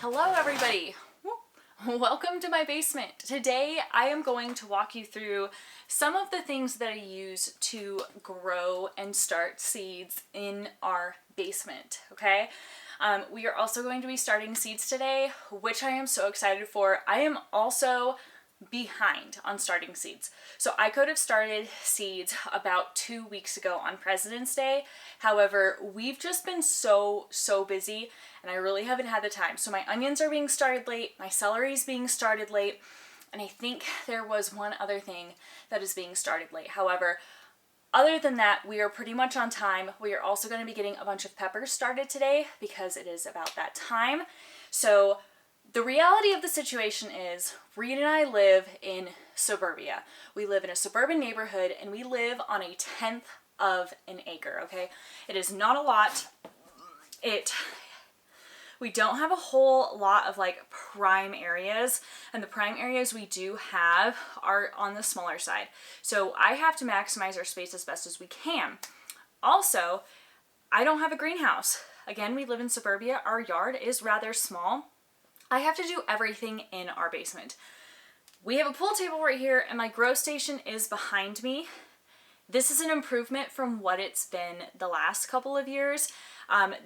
Hello everybody! Welcome to my basement. Today I am going to walk you through some of the things that I use to grow and start seeds in our basement, okay? We are also going to be starting seeds today, which I am so excited for. I am also behind on starting seeds. So I could have started seeds about 2 weeks ago on President's Day. However, we've just been so busy and I really haven't had the time. So my onions are being started late, my celery is being started late, and I think there was one other thing that is being started late. However, other than that, we are pretty much on time. We are also going to be getting a bunch of peppers started today because it is about that time. So the reality of the situation is, Reed and I live in suburbia. We live in a suburban neighborhood and we live on 1/10 of an acre, okay? It is not a lot. We don't have a whole lot of like prime areas, and the prime areas we do have are on the smaller side. So I have to maximize our space as best as we can. Also, I don't have a greenhouse. Again, we live in suburbia. Our yard is rather small. I have to do everything in our basement. We have a pool table right here and my grow station is behind me. This is an improvement from what it's been the last couple of years.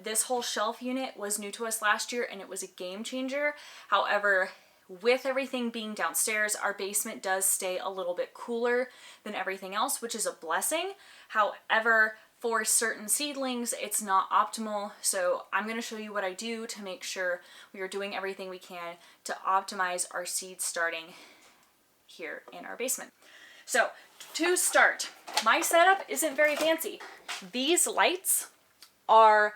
This whole shelf unit was new to us last year and it was a game changer. However, with everything being downstairs, our basement does stay a little bit cooler than everything else, which is a blessing. However, for certain seedlings, it's not optimal. So I'm going to show you what I do to make sure we are doing everything we can to optimize our seed starting here in our basement. So to start, my setup isn't very fancy. These lights are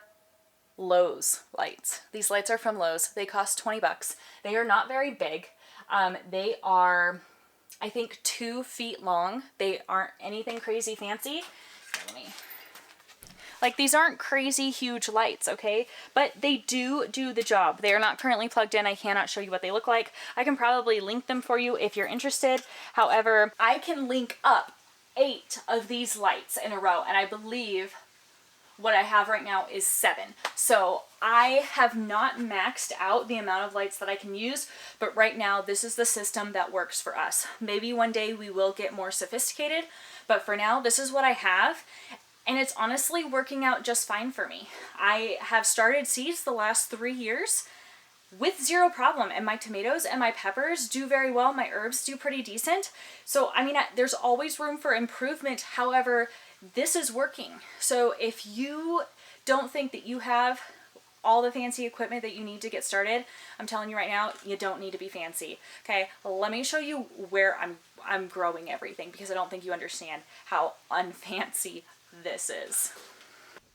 Lowe's lights. These lights are from Lowe's. They cost 20 bucks. They are not very big. They are, I think, 2 feet long. They aren't anything crazy fancy. Like, these aren't crazy huge lights, okay? But they do the job. They are not currently plugged in. I cannot show you what they look like. I can probably link them for you if you're interested. However, I can link up 8 of these lights in a row, and I believe what I have right now is 7. So I have not maxed out the amount of lights that I can use, but right now this is the system that works for us. Maybe one day we will get more sophisticated, but for now this is what I have. And it's honestly working out just fine for me. I have started seeds the last 3 years with 0 problem, and my tomatoes and my peppers do very well. My herbs do pretty decent. So, I mean, there's always room for improvement. However, this is working. So if you don't think that you have all the fancy equipment that you need to get started, I'm telling you right now, you don't need to be fancy. Okay, let me show you where I'm growing everything, because I don't think you understand how unfancy this is.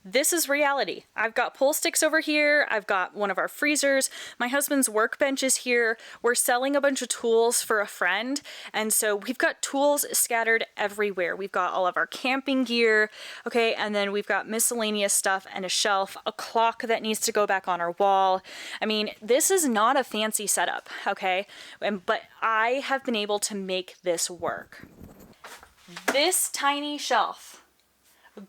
This is reality. I've got pole sticks over here. I've got one of our freezers. My husband's workbench is here. We're selling a bunch of tools for a friend. And so we've got tools scattered everywhere. We've got all of our camping gear. Okay. And then we've got miscellaneous stuff and a shelf, a clock that needs to go back on our wall. I mean, this is not a fancy setup. Okay. But I have been able to make this work. This tiny shelf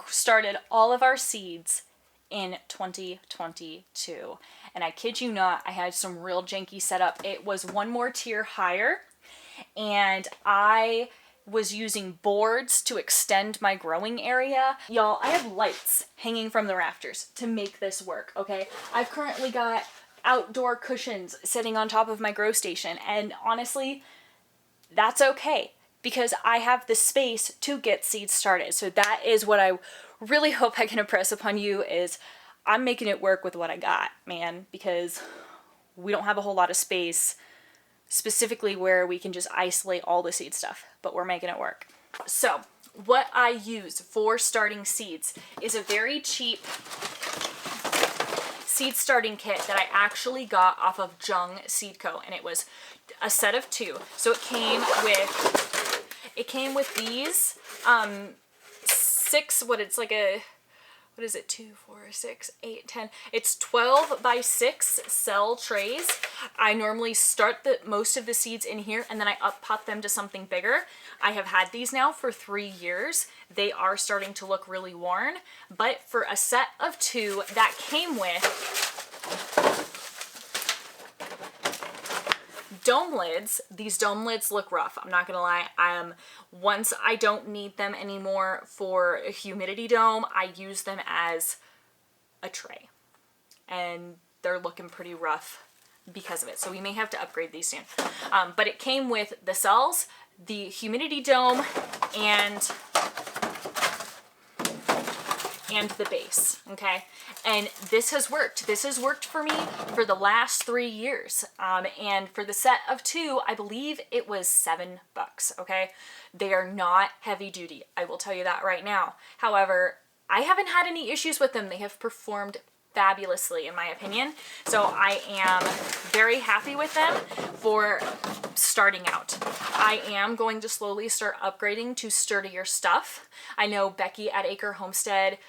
started all of our seeds in 2022. And I kid you not, I had some real janky setup. It was one more tier higher, and I was using boards to extend my growing area. Y'all, I have lights hanging from the rafters to make this work, okay? I've currently got outdoor cushions sitting on top of my grow station, and honestly, that's okay, because I have the space to get seeds started. So that is what I really hope I can impress upon you, is I'm making it work with what I got, man, because we don't have a whole lot of space specifically where we can just isolate all the seed stuff, but we're making it work. So what I use for starting seeds is a very cheap seed starting kit that I actually got off of Jung Seed Co. And it was a set of 2. So it came with these 6, what is it, 2, 4, 6, 8, 10. It's 12 by 6 cell trays. I normally start most of the seeds in here and then I up pot them to something bigger. I have had these now for 3 years. They are starting to look really worn, but for a set of 2 that came with dome lids, these dome lids look rough. I'm not gonna lie. Once I don't need them anymore for a humidity dome, I use them as a tray. And they're looking pretty rough because of it. So we may have to upgrade these soon. But it came with the cells, the humidity dome, and the base, okay? And this has worked. This has worked for me for the last 3 years. And for the set of 2, I believe it was $7, okay? They are not heavy duty. I will tell you that right now. However, I haven't had any issues with them. They have performed fabulously, in my opinion. So I am very happy with them for starting out. I am going to slowly start upgrading to sturdier stuff. I know Becky at Acre Homestead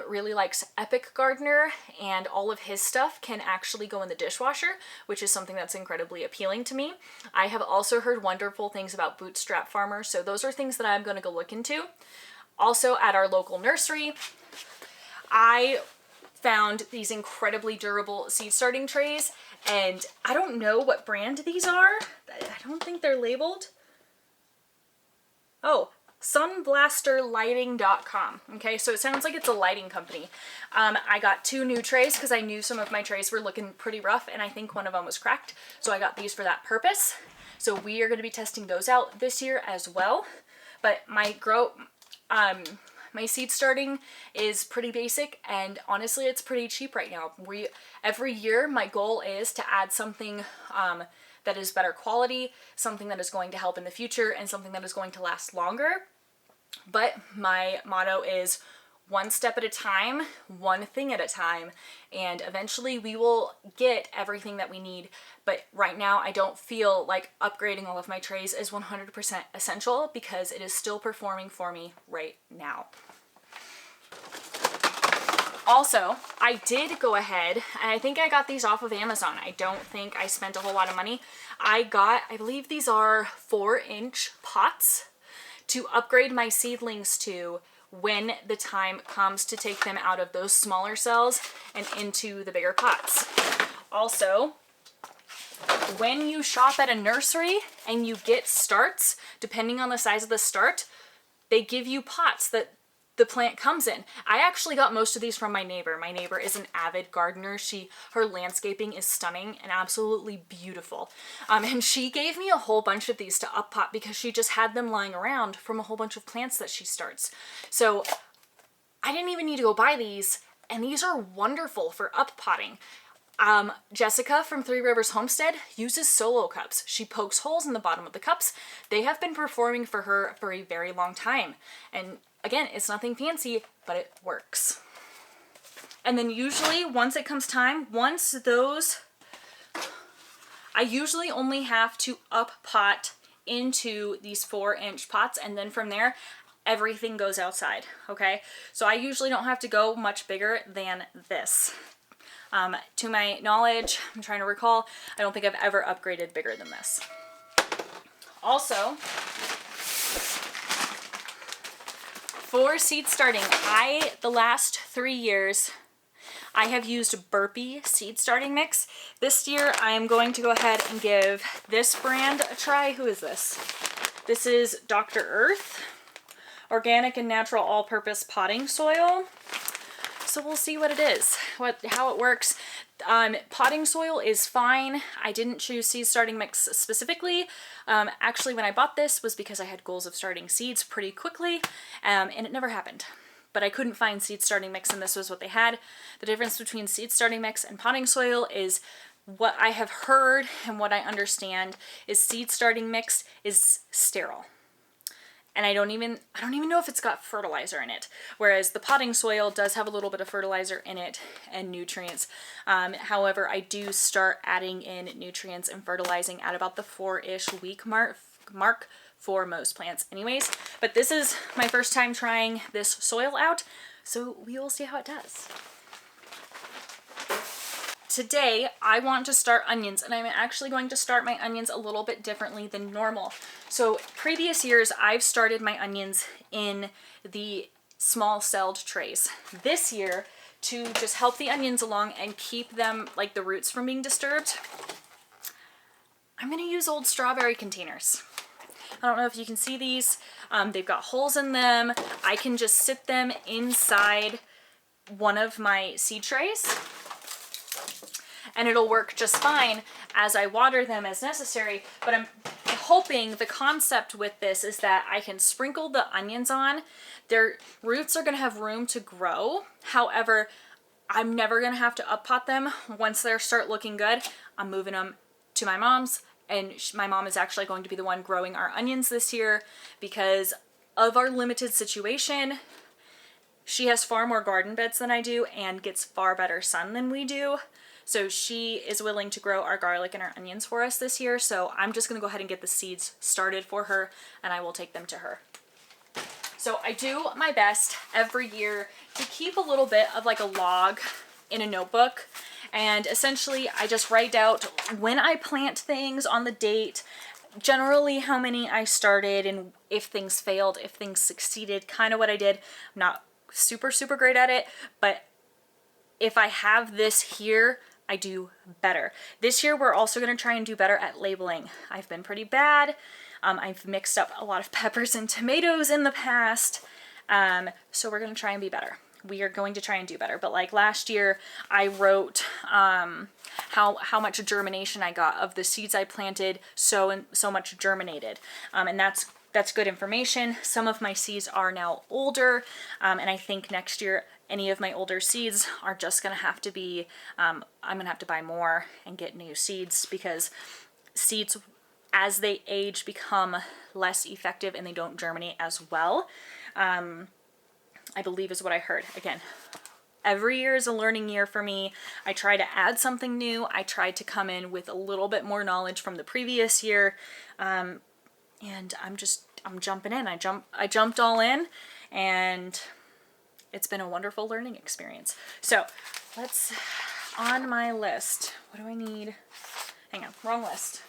really likes Epic Gardener, and all of his stuff can actually go in the dishwasher, which is something that's incredibly appealing to me. I have also heard wonderful things about Bootstrap Farmer, so those are things that I'm going to go look into. Also, at our local nursery, I found these incredibly durable seed starting trays, and I don't know what brand these are. I don't think they're labeled. Oh, sunblasterlighting.com. Okay, so it sounds like it's a lighting company. I got 2 new trays because I knew some of my trays were looking pretty rough, and I think one of them was cracked. So I got these for that purpose. So we are going to be testing those out this year as well. But my seed starting is pretty basic, and honestly it's pretty cheap right now. Every year my goal is to add something that is better quality, something that is going to help in the future, and something that is going to last longer. But my motto is one step at a time, one thing at a time, and eventually we will get everything that we need. But right now I don't feel like upgrading all of my trays is 100% essential because it is still performing for me right now. Also, I did go ahead, and I think I got these off of Amazon. I don't think I spent a whole lot of money. I believe these are 4-inch pots to upgrade my seedlings to when the time comes to take them out of those smaller cells and into the bigger pots. Also, when you shop at a nursery and you get starts, depending on the size of the start, they give you pots that the plant comes in. I actually got most of these from my neighbor. My neighbor is an avid gardener. Her landscaping is stunning and absolutely beautiful. And she gave me a whole bunch of these to up pot because she just had them lying around from a whole bunch of plants that she starts. So I didn't even need to go buy these, and these are wonderful for up potting. Jessica from 3 Rivers Homestead uses solo cups. She pokes holes in the bottom of the cups. They have been performing for her for a very long time. And again, it's nothing fancy, but it works. And then usually once it comes time, I usually only have to up pot into these 4-inch pots, and then from there, everything goes outside, okay? So I usually don't have to go much bigger than this. To my knowledge, I'm trying to recall, I don't think I've ever upgraded bigger than this. Also, for seed starting, the last 3 years, I have used Burpee seed starting mix. This year, I am going to go ahead and give this brand a try. Who is this? This is Dr. Earth, organic and natural all-purpose potting soil. So we'll see what it is, how it works. Potting soil is fine. I didn't choose seed starting mix specifically. Actually, when I bought this was because I had goals of starting seeds pretty quickly, and it never happened. But I couldn't find seed starting mix, and this was what they had. The difference between seed starting mix and potting soil is what I have heard and what I understand is seed starting mix is sterile. And I don't even know if it's got fertilizer in it. Whereas the potting soil does have a little bit of fertilizer in it and nutrients. However, I do start adding in nutrients and fertilizing at about the 4-ish week mark for most plants anyways. But this is my first time trying this soil out, so we will see how it does. Today, I want to start onions, and I'm actually going to start my onions a little bit differently than normal. So previous years, I've started my onions in the small celled trays. This year, to just help the onions along and keep them, like the roots from being disturbed, I'm gonna use old strawberry containers. I don't know if you can see these. They've got holes in them. I can just sit them inside one of my seed trays and it'll work just fine as I water them as necessary. But I'm hoping the concept with this is that I can sprinkle the onions on. Their roots are gonna have room to grow. However, I'm never gonna have to up pot them. Once they start looking good, I'm moving them to my mom's, and my mom is actually going to be the one growing our onions this year because of our limited situation. She has far more garden beds than I do and gets far better sun than we do. So she is willing to grow our garlic and our onions for us this year. So I'm just gonna go ahead and get the seeds started for her and I will take them to her. So I do my best every year to keep a little bit of like a log in a notebook. And essentially I just write out when I plant things on the date, generally how many I started and if things failed, if things succeeded, kind of what I did. I'm not super great at it, but if I have this here, I do better. This year we're also going to try and do better at labeling. I've been pretty bad. I've mixed up a lot of peppers and tomatoes in the past, so we're going to try and be better. We are going to try and do better. But like last year, I wrote how much germination I got of the seeds I planted, so much germinated, and that's good information. Some of my seeds are now older, and I think next year any of my older seeds are just gonna have to be, I'm gonna have to buy more and get new seeds because seeds as they age become less effective and they don't germinate as well. I believe is what I heard. Again, every year is a learning year for me. I try to add something new. I try to come in with a little bit more knowledge from the previous year. And I'm jumping in. I jumped all in and it's been a wonderful learning experience. So let's, on my list, what do I need? Hang on, wrong list.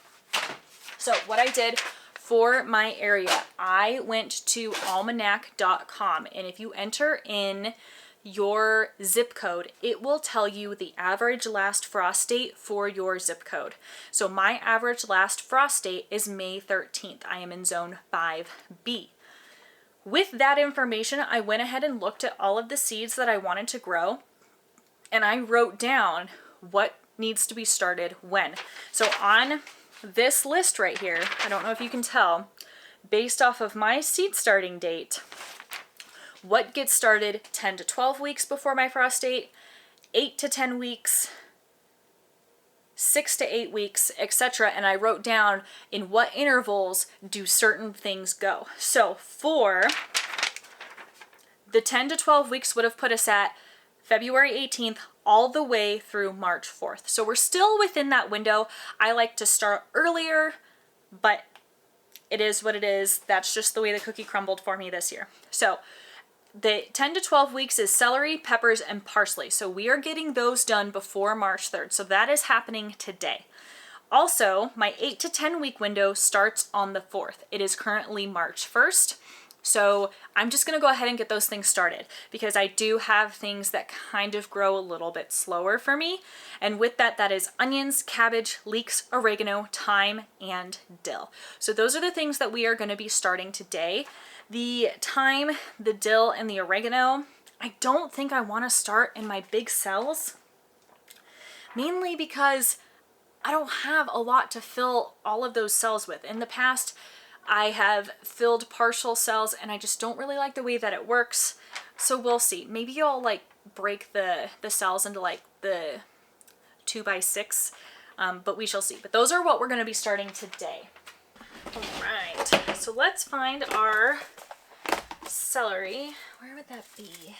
So what I did for my area, I went to almanac.com, and if you enter in your zip code, it will tell you the average last frost date for your zip code. So my average last frost date is May 13th. I am in zone 5B. With that information, I went ahead and looked at all of the seeds that I wanted to grow, and I wrote down what needs to be started when. So on this list right here, I don't know if you can tell, based off of my seed starting date, what gets started 10 to 12 weeks before my frost date, 8 to 10 weeks, 6 to 8 weeks, etc. And I wrote down in what intervals do certain things go. So for the 10 to 12 weeks would have put us at February 18th all the way through March 4th. So we're still within that window. I like to start earlier, but it is what it is. That's just the way the cookie crumbled for me this year. So the 10 to 12 weeks is celery, peppers, and parsley. So we are getting those done before March 3rd. So that is happening today. Also, my 8 to 10 week window starts on the 4th. It is currently March 1st. So I'm just going to go ahead and get those things started because I do have things that kind of grow a little bit slower for me. And with that, that is onions, cabbage, leeks, oregano, thyme, and dill. So those are the things that we are going to be starting today. The thyme, the dill, and the oregano, I don't think I want to start in my big cells, mainly because I don't have a lot to fill all of those cells with. In the past, I have filled partial cells and I just don't really like the way that it works. So we'll see. Maybe I'll like break the cells into like the 2x6, but we shall see. But those are what we're going to be starting today. All right, so let's find our celery. Where would that be?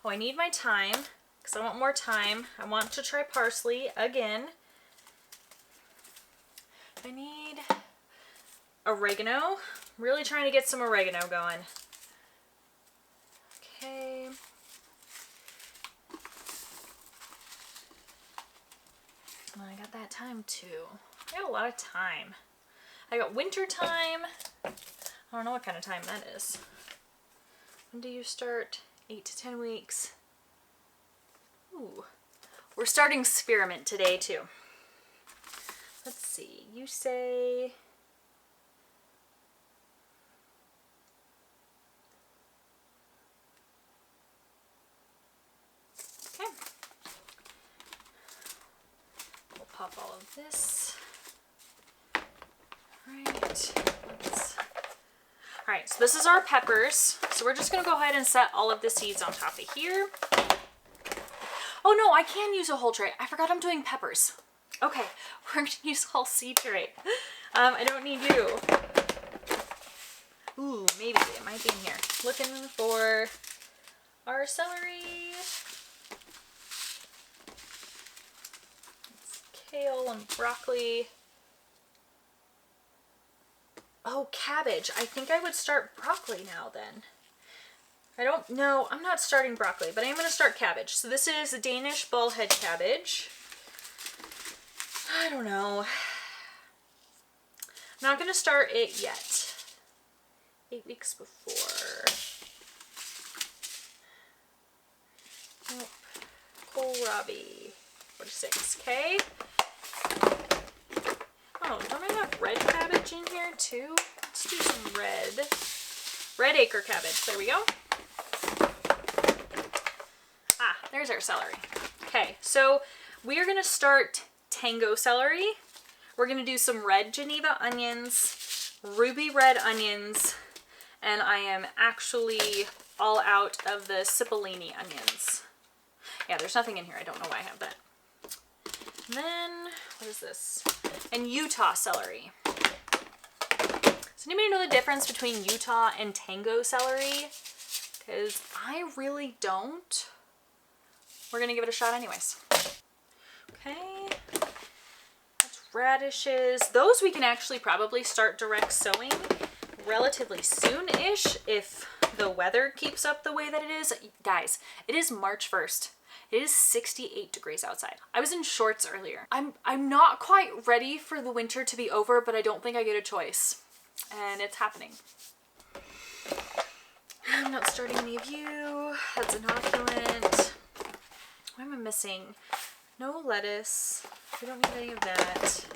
Oh, I need my thyme because I want more thyme. I want to try parsley again. I need oregano. I'm really trying to get some oregano going. Okay. Well, I got that thyme too. I got a lot of thyme. I got winter thyme. I don't know what kind of thyme that is. When do you start? 8 to 10 weeks. Ooh. We're starting spearmint today too. Let's see, you say... Okay. We'll pop all of this. All right, so this is our peppers. So we're just gonna go ahead and set all of the seeds on top of here. Oh no, I can use a whole tray. I forgot I'm doing peppers. Okay, we're gonna use a whole seed tray. I don't need you. Ooh, maybe it might be in here. Looking for our celery. It's kale and broccoli. Oh, cabbage. I think I would start broccoli now then. I don't know. I'm not starting broccoli, but I am going to start cabbage. So this is a Danish bullhead cabbage. I don't know. I'm not going to start it yet. 8 weeks before. Nope. Kohlrabi. 46. Okay. Oh, don't I have red cabbage in here too? Let's do some red. Red acre cabbage. There we go. Ah, there's our celery. Okay, so we are going to start tango celery. We're going to do some red Geneva onions, ruby red onions, and I am actually all out of the cipollini onions. Yeah, there's nothing in here. I don't know why I have that. And then, what is this? And Utah celery. Does anybody know the difference between Utah and tango celery? Because I really don't. We're going to give it a shot anyways. Okay. That's radishes. Those we can actually probably start direct sowing relatively soon-ish if the weather keeps up the way that it is. Guys, it is March 1st. It is 68 degrees outside. I was in shorts earlier. I'm not quite ready for the winter to be over, but I don't think I get a choice. And it's happening. I'm not starting any of you. That's inoculant. What am I missing? No lettuce. We don't need any of that.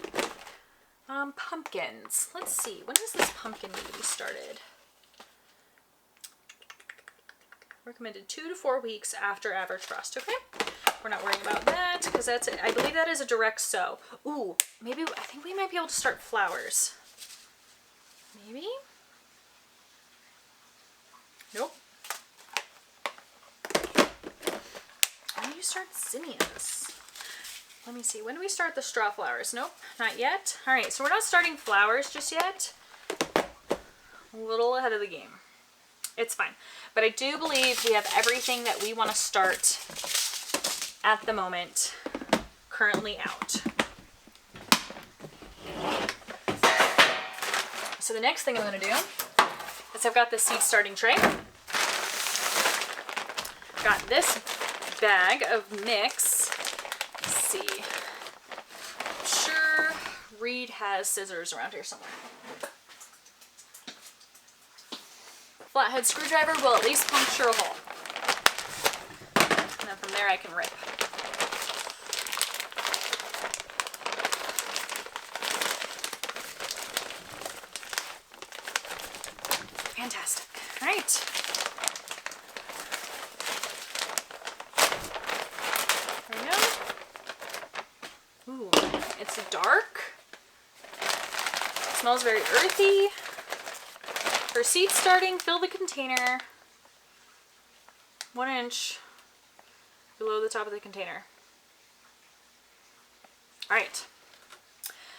Pumpkins. Let's see. When does this pumpkin need to be started? Recommended 2 to 4 weeks after average frost. Okay, we're not worrying about that because that's it. I believe that is a direct sow. Ooh, maybe I think we might be able to start flowers. Maybe. Nope. When do you start zinnias? Let me see. When do we start the straw flowers? Nope, not yet. All right, so we're not starting flowers just yet. A little ahead of the game. It's fine. But I do believe we have everything that we want to start at the moment currently out. So the next thing I'm going to do is I've got the seed starting tray. Got this bag of mix. Let's see. I'm sure Reed has scissors around here somewhere. Flathead screwdriver will at least puncture a hole. And then from there I can rip. Fantastic. All right. There we go. Ooh, it's dark. It smells very earthy. For seed starting, fill the container 1 inch below the top of the container. All right.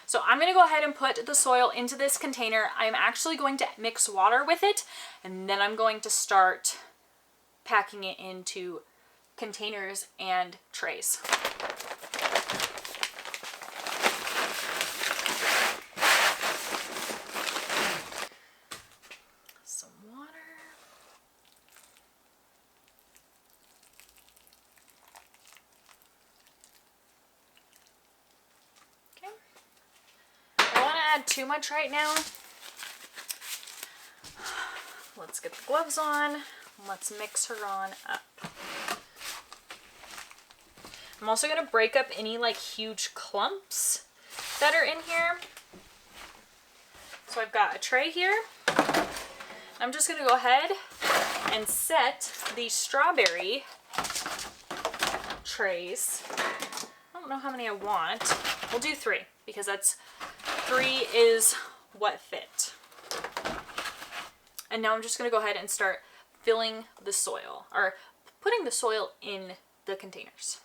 So I'm going to go ahead and put the soil into this container. I'm actually going to mix water with it, and then I'm going to start packing it into containers and trays. Some water. Okay. I don't want to add too much right now. Let's get the gloves on. Let's mix her on up. I'm also going to break up any like huge clumps that are in here. So I've got a tray here. I'm just going to go ahead and set the strawberry trays. I don't know how many I want. We'll do 3 because 3 is what fit. And now I'm just going to go ahead and start filling the soil, or putting the soil in the containers.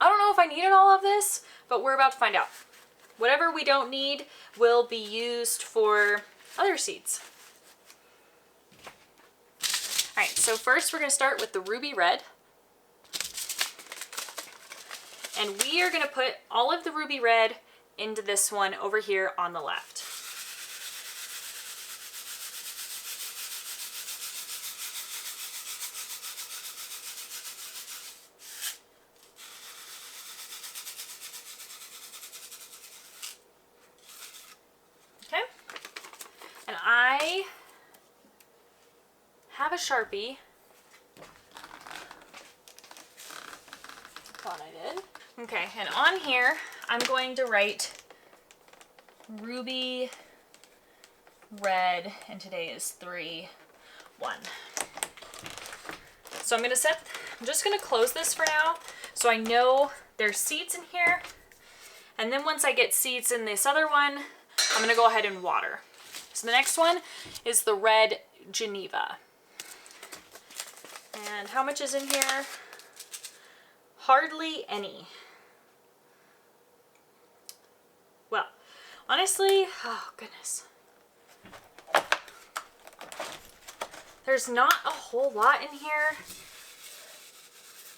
I don't know if I needed all of this, but we're about to find out. Whatever we don't need will be used for other seeds. All right, so first we're going to start with the ruby red. And we are going to put all of the ruby red into this one over here on the left. I have a Sharpie. Thought I did. Okay, and on here, I'm going to write ruby red, and today is 3-1. So I'm just gonna close this for now, so I know there's seeds in here, and then once I get seeds in this other one, I'm gonna go ahead and water. So the next one is the red Geneva. And how much is in here? Hardly any. Well, honestly, oh goodness. There's not a whole lot in here.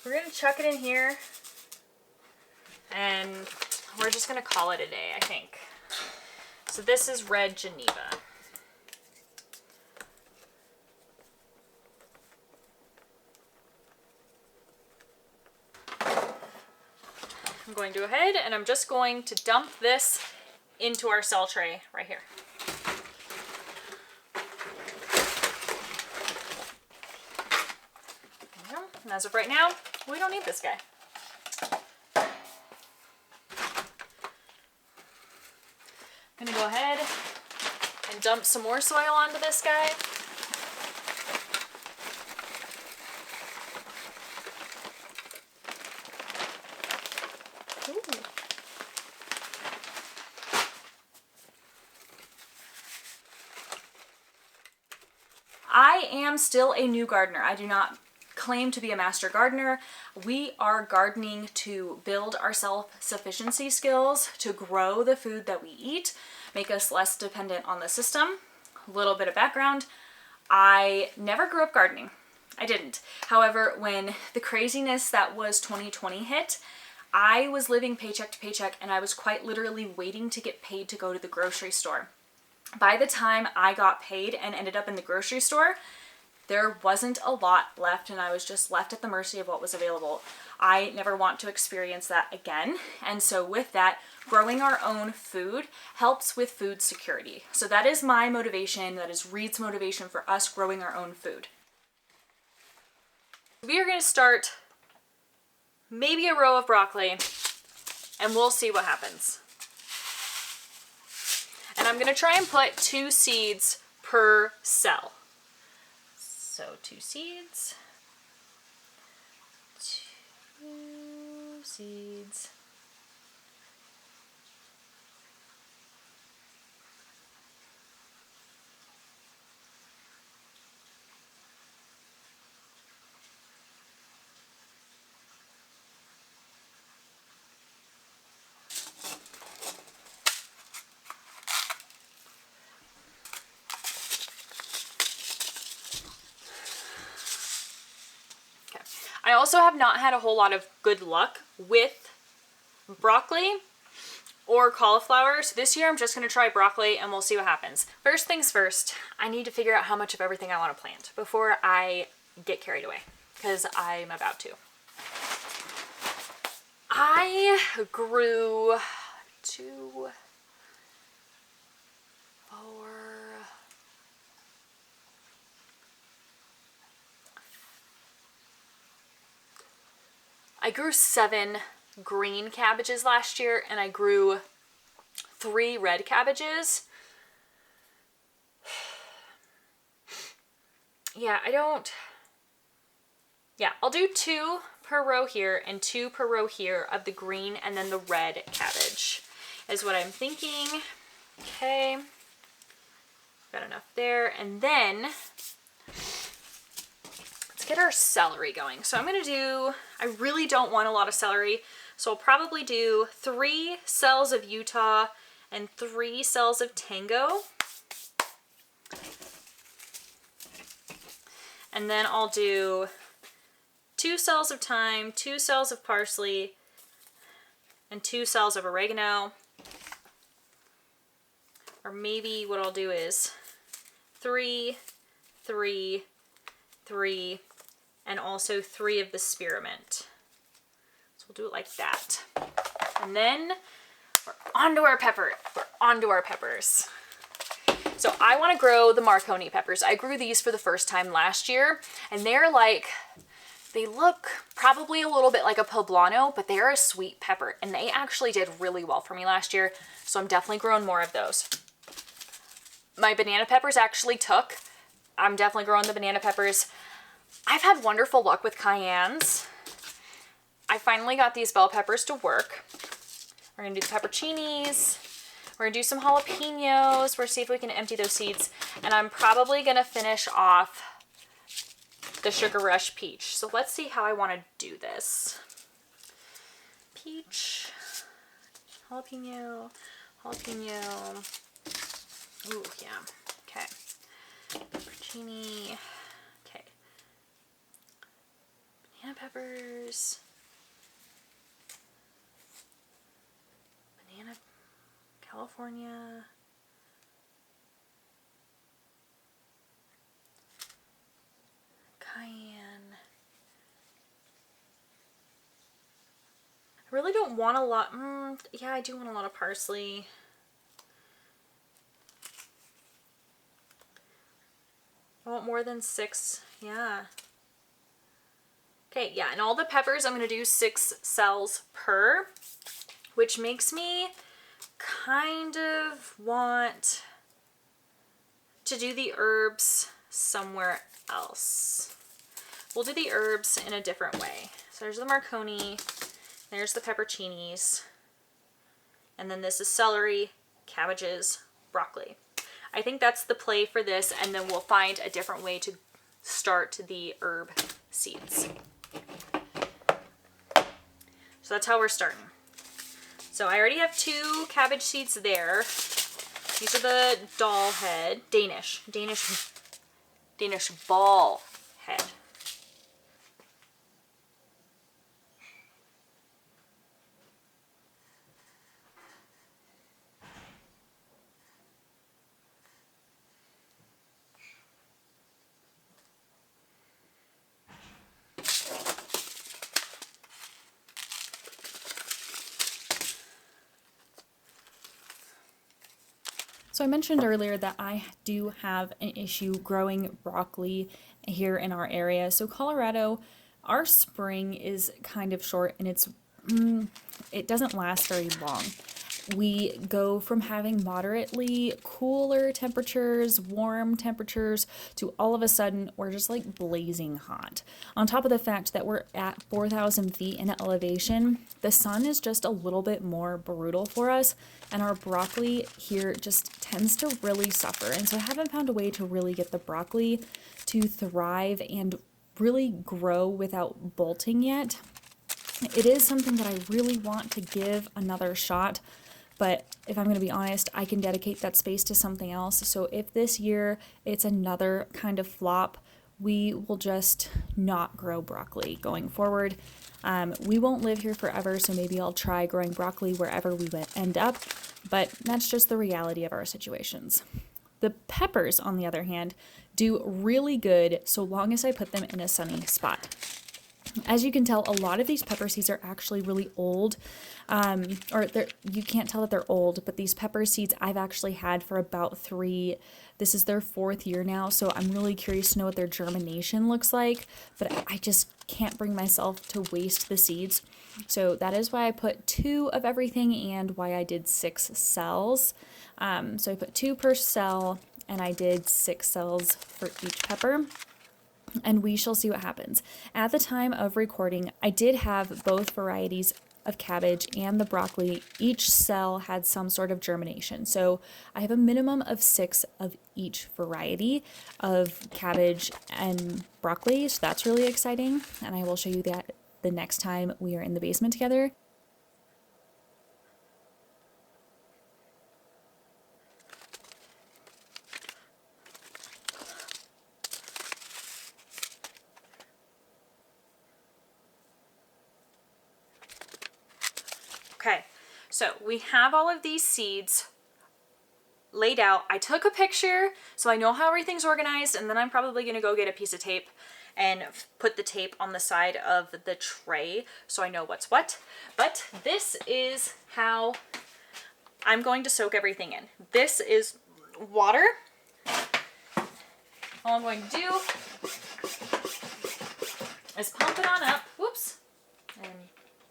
We're gonna chuck it in here and we're just gonna call it a day, I think. So this is red Geneva. I'm going to go ahead and I'm just going to dump this into our cell tray right here. And as of right now, we don't need this guy. I'm gonna go ahead and dump some more soil onto this guy. Ooh. I am still a new gardener. I do not claim to be a master gardener. We are gardening to build our self-sufficiency skills, to grow the food that we eat, make us less dependent on the system. A little bit of background. I never grew up gardening. I didn't. However, when the craziness that was 2020 hit, I was living paycheck to paycheck and I was quite literally waiting to get paid to go to the grocery store. By the time I got paid and ended up in the grocery store, there wasn't a lot left and I was just left at the mercy of what was available. I never want to experience that again. And so with that, growing our own food helps with food security. So that is my motivation. That is Reed's motivation for us growing our own food. We are going to start maybe a row of broccoli and we'll see what happens. And I'm going to try and put 2 seeds per cell. So 2 seeds, 2 seeds. I also have not had a whole lot of good luck with broccoli or cauliflower. So this year I'm just going to try broccoli and we'll see what happens. First things first, I need to figure out how much of everything I want to plant before I get carried away, because I'm about to. I grew 2, 4, I grew 7 green cabbages last year, and I grew 3 red cabbages. Yeah, I'll do 2 per row here and 2 per row here of the green, and then the red cabbage is what I'm thinking. Okay, got enough there. And then let's get our celery going. So I'm gonna do, I really don't want a lot of celery, so I'll probably do 3 cells of Utah and 3 cells of Tango. And then I'll do 2 cells of thyme, 2 cells of parsley, and 2 cells of oregano. Or maybe what I'll do is 3, 3, 3, and also 3 of the spearmint. So we'll do it like that. And then we're onto our pepper. We're onto our peppers. So I want to grow the Marconi peppers. I grew these for the first time last year, and they're like, they look probably a little bit like a poblano, but they're a sweet pepper, and they actually did really well for me last year, so I'm definitely growing more of those. My banana peppers actually took. I'm definitely growing the banana peppers. I've had wonderful luck with cayennes. I finally got these bell peppers to work. We're gonna do the pepperoncinis. We're gonna do some jalapenos. We're gonna see if we can empty those seeds. And I'm probably gonna finish off the Sugar Rush peach. So let's see how I wanna do this. Peach, jalapeno, jalapeno. Ooh, yeah, okay. Pepperoncini, okay. Banana peppers. Banana, California. Cayenne. I really don't want a lot. Yeah, I do want a lot of parsley. I want more than 6. Yeah. Okay, yeah, and all the peppers, I'm going to do 6 cells per, which makes me kind of want to do the herbs somewhere else. We'll do the herbs in a different way. So there's the Marconi, there's the pepperoncinis, and then this is celery, cabbages, broccoli. I think that's the play for this, and then we'll find a different way to start the herb seeds. So that's how we're starting. So I already have 2 cabbage seeds there. These are the doll head, Danish ball head. So I mentioned earlier that I do have an issue growing broccoli here in our area. So Colorado, our spring is kind of short, and it doesn't last very long. We go from having moderately cooler temperatures, warm temperatures, to all of a sudden we're just like blazing hot. On top of the fact that we're at 4,000 feet in elevation, the sun is just a little bit more brutal for us, and our broccoli here just tends to really suffer. And so I haven't found a way to really get the broccoli to thrive and really grow without bolting yet. It is something that I really want to give another shot. But if I'm going to be honest, I can dedicate that space to something else. So if this year it's another kind of flop, we will just not grow broccoli going forward. We won't live here forever, so maybe I'll try growing broccoli wherever we end up, but that's just the reality of our situations. The peppers, on the other hand, do really good so long as I put them in a sunny spot. As you can tell, a lot of these pepper seeds are actually really old, you can't tell that they're old, but these pepper seeds I've actually had for about this is their 4th year now, so I'm really curious to know what their germination looks like, but I just can't bring myself to waste the seeds. So that is why I put 2 of everything and why I did 6 cells. So I put 2 per cell and I did 6 cells for each pepper. And we shall see what happens. At the time of recording, I did have both varieties of cabbage and the broccoli. Each cell had some sort of germination. So I have a minimum of 6 of each variety of cabbage and broccoli. So that's really exciting. And I will show you that the next time we are in the basement together. Okay, so we have all of these seeds laid out. I took a picture so I know how everything's organized, and then I'm probably going to go get a piece of tape and put the tape on the side of the tray so I know what's what. But this is how I'm going to soak everything in. This is water. All I'm going to do is pump it on up, whoops, and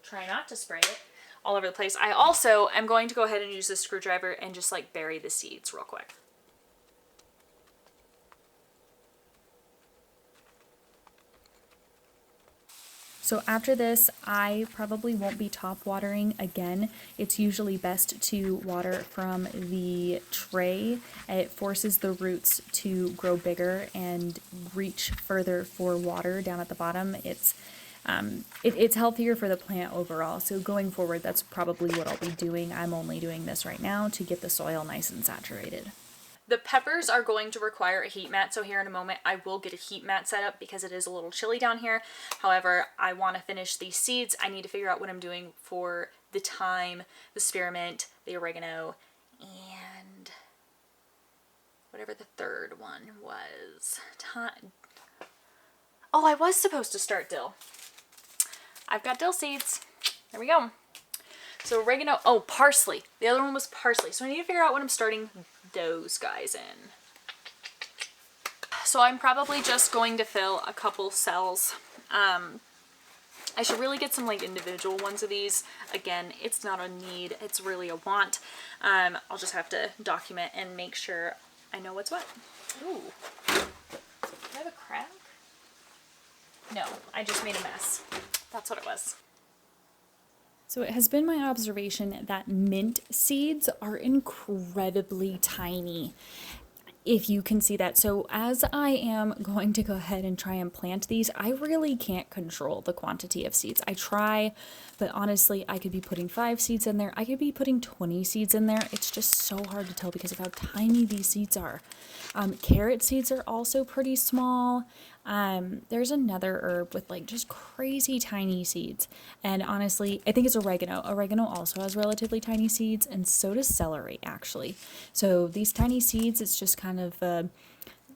try not to spray it all over the place. I also am going to go ahead and use this screwdriver and just like bury the seeds real quick. So after this, I probably won't be top watering again. It's usually best to water from the tray. It forces the roots to grow bigger and reach further for water down at the bottom. It's healthier for the plant overall. So going forward, that's probably what I'll be doing. I'm only doing this right now to get the soil nice and saturated. The peppers are going to require a heat mat, so here in a moment I will get a heat mat set up because it is a little chilly down here. However, I want to finish these seeds. I need to figure out what I'm doing for the thyme, the spearmint, the oregano, and whatever the third one was. Oh, I was supposed to start dill. I've got dill seeds. There we go. So oregano, oh, parsley. The other one was parsley. So I need to figure out what I'm starting those guys in. So I'm probably just going to fill a couple cells. I should really get some like individual ones of these. Again, it's not a need, it's really a want. I'll just have to document and make sure I know what's what. Ooh, do I have a crack? No, I just made a mess. That's what it was. So it has been my observation that mint seeds are incredibly tiny, if you can see that. So as I am going to go ahead and try and plant these, I really can't control the quantity of seeds. I try, but honestly, I could be putting 5 seeds in there. I could be putting 20 seeds in there. It's just so hard to tell because of how tiny these seeds are. Carrot seeds are also pretty small. There's another herb with like just crazy tiny seeds. And honestly, I think it's oregano. Oregano also has relatively tiny seeds, and so does celery actually. So these tiny seeds, it's just kind of,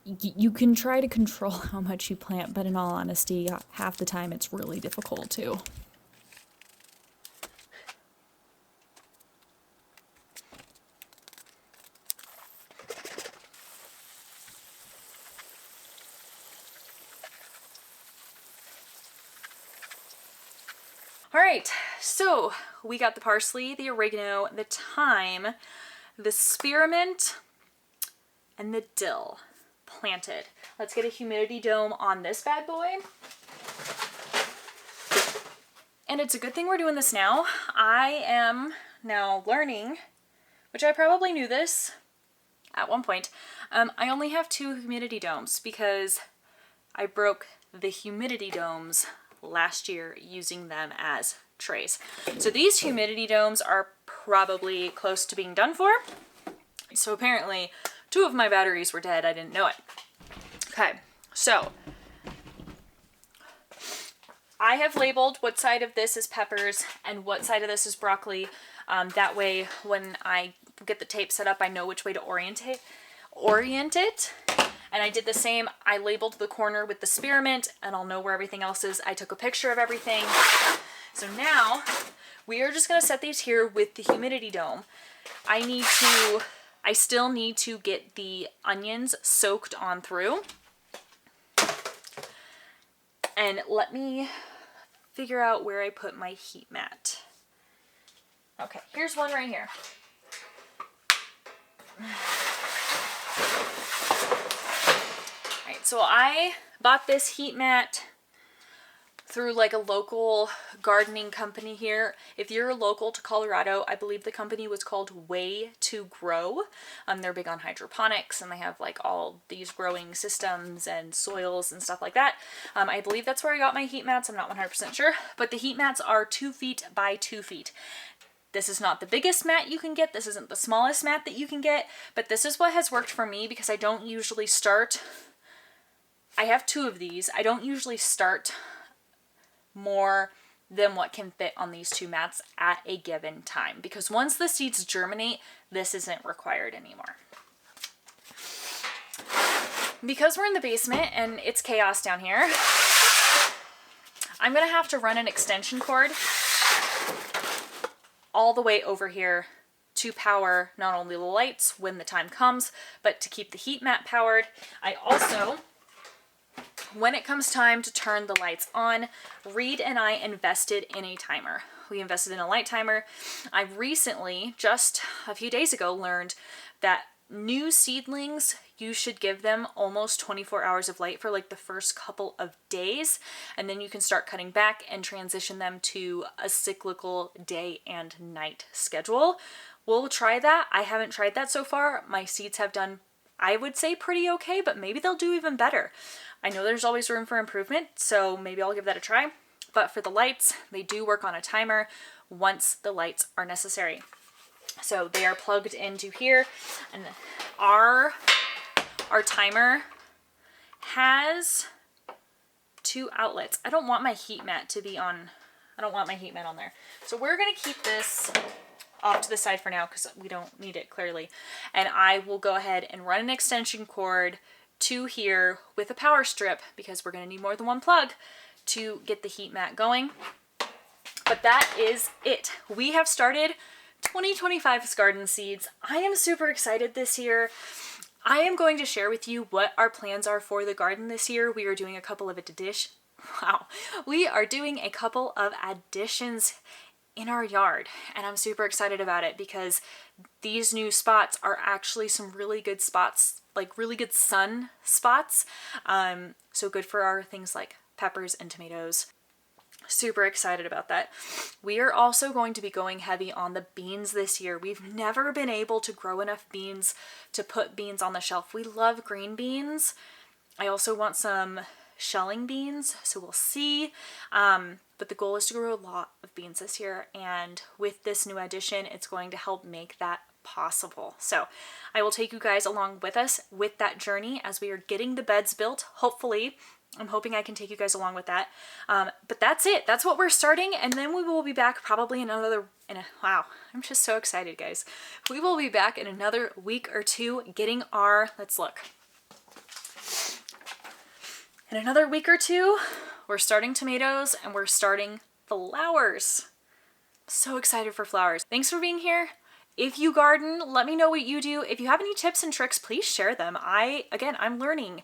you can try to control how much you plant, but in all honesty, half the time it's really difficult too. All right, so we got the parsley, the oregano, the thyme, the spearmint, and the dill planted. Let's get a humidity dome on this bad boy. And it's a good thing we're doing this now. I am now learning, which I probably knew this at one point. I only have 2 humidity domes because I broke the humidity domes last year using them as trays. So these humidity domes are probably close to being done for. So apparently 2 of my batteries were dead. I didn't know it. Okay, so I have labeled what side of this is peppers and what side of this is broccoli. That way when I get the tape set up, I know which way to orient it. And I did the same. I labeled the corner with the spearmint and I'll know where everything else is. I took a picture of everything. So now we are just going to set these here with the humidity dome. I still need to get the onions soaked on through. And let me figure out where I put my heat mat. Okay, here's one right here. Alright, so I bought this heat mat through like a local gardening company here. If you're local to Colorado, I believe the company was called Way to Grow. They're big on hydroponics and they have like all these growing systems and soils and stuff like that. I believe that's where I got my heat mats. I'm not 100% sure, but the heat mats are 2 feet by 2 feet. This is not the biggest mat you can get. This isn't the smallest mat that you can get, but this is what has worked for me because I don't usually start. I have 2 of these. I don't usually start more than what can fit on these 2 mats at a given time because once the seeds germinate, this isn't required anymore. Because we're in the basement and it's chaos down here, I'm gonna have to run an extension cord all the way over here to power not only the lights when the time comes, but to keep the heat mat powered. I also, when it comes time to turn the lights on, Reed and I invested in a timer. We invested in a light timer. I recently, just a few days ago, learned that new seedlings, you should give them almost 24 hours of light for like the first couple of days, and then you can start cutting back and transition them to a cyclical day and night schedule. We'll try that. I haven't tried that so far. My seeds have done, I would say, pretty okay, but maybe they'll do even better. I know there's always room for improvement, so maybe I'll give that a try. But for the lights, they do work on a timer once the lights are necessary. So they are plugged into here, and our timer has 2 outlets. I don't want my heat mat to be on, I don't want my heat mat on there. So we're gonna keep this off to the side for now because we don't need it clearly. And I will go ahead and run an extension cord to here with a power strip because we're gonna need more than 1 plug to get the heat mat going. But that is it. We have started 2025's garden seeds. I am super excited this year. I am going to share with you what our plans are for the garden this year. We are doing a couple of additions. Wow. We are doing a couple of additions in our yard, and I'm super excited about it because these new spots are actually some really good spots, like really good sun spots. So good for our things like peppers and tomatoes. Super excited about that. We are also going to be going heavy on the beans this year. We've never been able to grow enough beans to put beans on the shelf. We love green beans. I also want some shelling beans, so we'll see. But the goal is to grow a lot of beans this year, and with this new addition, it's going to help make that possible. So I will take you guys along with us with that journey as we are getting the beds built. Hopefully, I'm hoping I can take you guys along with that. But that's it. That's what we're starting, and then we will be back probably wow, I'm just so excited, guys. We will be back in another week or 2 getting our, let's look. In another week or 2, we're starting tomatoes and we're starting flowers. So excited for flowers. Thanks for being here. If you garden, let me know what you do. If you have any tips and tricks, please share them. I'm learning.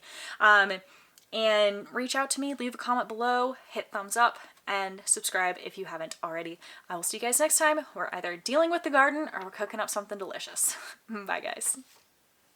And reach out to me, leave a comment below, hit thumbs up, and subscribe if you haven't already. I will see you guys next time. We're either dealing with the garden or we're cooking up something delicious. Bye, guys.